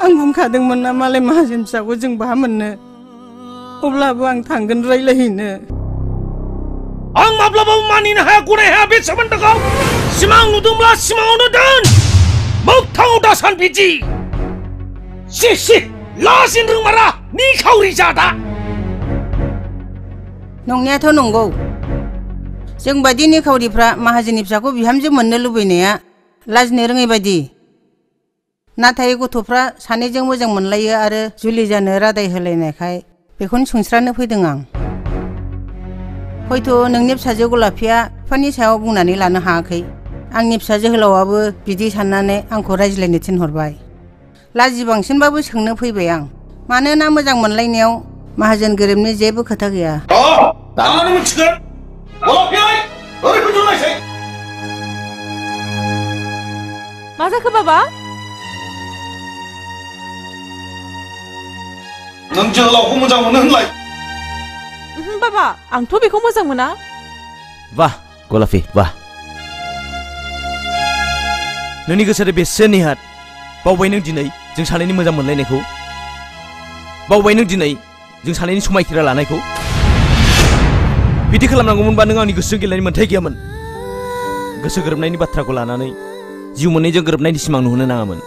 आं बुंखादोंमोन ना मालाय माहाजोन फिसाखौ जों बहा मोननो अब्लाबो आं थांगोन रायलायहैनो आं माब्लाबाबो मानिनो हाया गनाय हाया बे सोमोन्दोखौ सिमां नुदोंब्ला सिमाङावनो दोन मोगथाङाव दासान बिदि सि लाजिनो रोंमारा निखावरि जादा नंनायाथ' नंगौ जों बायदि निखावरिफ्रा माहाजोननि फिसाखौ बिहामजो मोननो लुबैनाया लाजिनो रोङै बायदि नाथाय गथ'फ्रा सानैजों मोजां मोनलायो आरो जुलि जानो रादाय होलायनायखाय बेखौनो सोंस्रानो फैदों आं हयथ' नोंनि फिसाजो गलाफिया बिफानि सायाव बुंनानै लानो हायाखै आंनि फिसा जोहोलावाबो बिदि साननानै आंखौ रायज्लायनो थिनहरबाय लाजि बांसिनबाबो सोंनो फैबाय आं मानोना मोजां मोनलायनायाव माहाजोन गोरिबनि जेबो खोथा गैया दानो मिथिगोन गलाफिया ओरै फैथ'नायसै मा जाखो बाबा नों जोहोलावखौ मोजां मोनो होनलाय बाबा आंथ' बेखौ मोजां मोना वाह गलाफि वाह नोंनि गोसोआ बेसे नेहात बावबाय नों दिनै जों सानैनि मोजां मोनलायनायखौ बावबाय नों दिनै जों सानैनि समायखिरा लानायखौ बिदि खालामनांगौमोनबा नों आंनि गोसोजों गेलेनायनि मोन्थाय गैयामोन गोसो गोरोबनायनि बाथ्राखौ लानानै जिउ मोननैजों गोरोबनायनि सिमां नुहोनो नाङामोन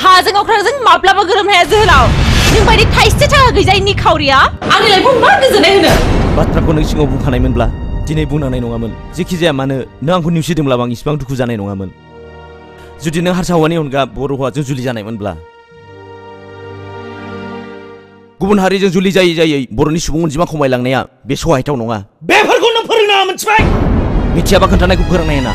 हाजों अख्रांजों माब्लाबा गोरोबनो हाया जोहोलाव नों बायदि थाइसे थाखा गैजायै निखावरिया आंनि लाइफआव मा गोजोननाय होनो बाथ्राखौ नों सिगाङाव बुंखानायमोनब्ला दिनै बुंनांनाय नङामोन जेखि जाया मानो नों आंखौ नेवसिदोंब्लाबो आं इसिबां दुखु जानाय नङामोन जुदि नों हारसा हौवानि अनगा बर' हौवाजों जुलि जानायमोनब्ला गुबुन हारिजों जुलि जायै जायै बर'नि सुबुं अनजिमा खमायलांनाया बे सहायथाव नङा बेफोरखौ नों फोरोंनाङा मिथिबाय मिथियाबा खोन्थानायखौ फोरोंनाय ना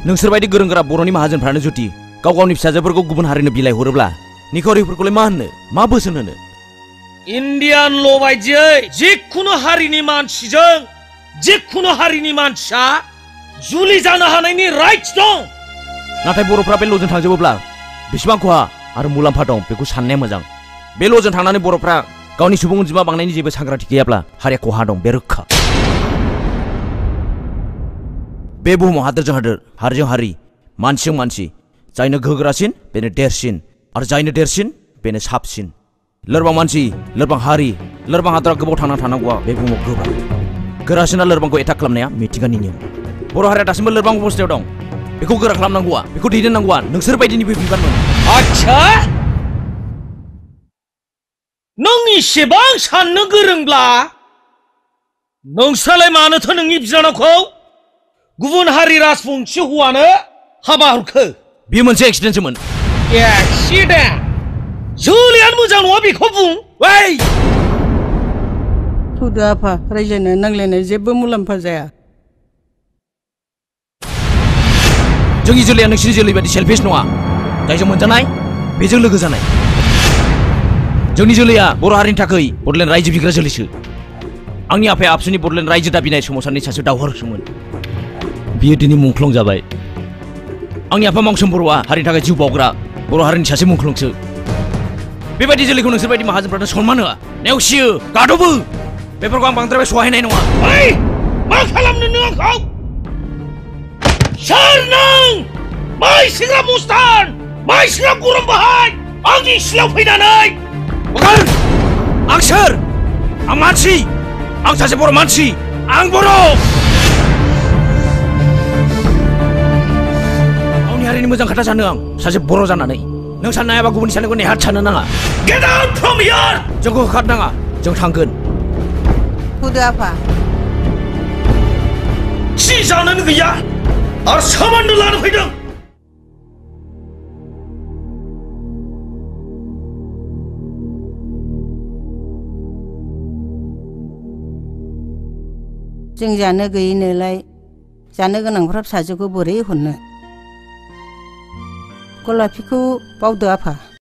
नोंसोरबायदि गोरों गोरा बर'नि माहाजोनफ्रानो जुदि गाव गावनि फिसाजोफोरखौ गुबुन हारिनो बिलाइ हरोब्ला निखावरिफोरखौलाय मा होननो मा बोसोन होनो इन्डियान ल' बायदियै जिखुनु हारिनि मानसिजों जिखुनु हारिनि मानसिया जुलि जानो हानायनि राइट्स दं नाथाय बर'फ्रा बे ल'जों थांजोबोब्ला बेसेबां खहा आरो मुलाम्फा दं बेखौ साननाया मोजां बे ल'जों थांनानै बर'फ्रा गावनि सुबुं अनजिमा बांनायनि जेबो सांग्रांथि गैयाब्ला हारिया खहा दं बे रोखा बे बुहुमाव हादोरजों हादोर हारिजों हारि मानसिजों मानसि जायनो गोहोगोरासिन बेनो देरसिन आरो जायनो देरसिन बेनो साबसिन लोरबां मानसि लोरबां हारि लोरबां हादरा गोबाव थांना थानांगौआ बे बुहुमाव गोब्राब गोरासिना लोरबांखौ एटाक खालामनाया मिथिंगानि नियम बर' हारिया दासिमबो लोरबां अबस्थायाव दं बेखौ गोरा खालामनांगौआ बेखौ दैदेननांगौआ नोंसोर बायदिनिबो बिबानमोन आच्छा नों इसेबां साननो गोरोंब्ला नोंस्रालाय मानोथो नोंनि बिनानावखौ गुबुन हारि राजबंसि हौवानो हाबा हरखो बेयो मोनसे एक्सिडेन्टसोमोन एक्सिडेन्ट जुलियानो मोजां नङा बेखौ बुं वै थौदो आफा रायज्लायनो नांलायनाय जेबो मुलाम्फा जाया जोंनि जोलैया नोंसिनि जोलै बायदि सेलफिस नङा जायजों मोनजानाय बेजों लोगो जानाय जोंनि जोलैया बर' हारिनि थाखाय बड'लेण्ड रायजो बिग्रा जोलैसो आंनि आफाया आबसुनि बड'लेण्ड रायजो दाबिनाय सोमावसारनि सासे दावहारुसोमोन बियो दिनै मुंख्लं जाबाय आंनि आफा मांसोम बर'आ हारिनि थाखाय जिउ बावग्रा बर' हारिनि सासे मुंख्लंसो बेबायदि जोलैखौ नोंसोर बायदि माहाजोनफ्रानो सनमान होआ नेवसियो गादबो बेफोरखौ आं बांद्राय सहायनाय नङा ओइ मा खालामनो नों आंखौ सोर नों माइ सिग्रा मुस्तान माइ सिग्रा गरम बाहाय आंनि सिलायाव फैनानै आं सोर आं मानसि आं सासे बर' मानसि आं बर' गावनि हारिनि मोजां खोथा सानो आं सासे बर' जानानै नों साननो हायाबा गुबुननि साननायखौ नेहात साननो नाङा गेट आउट फ्रम हियार जोंखौ होखारनाङा जों थांगोन थौदो आफा सि जानोनो गैया आरो सोमोन्दो लानो फैदों जों जानो गैयैनोलाय जानो गोनांफ्रा फिसाजोखौ बोरै हरनो गलाफिखौ बावदो आफा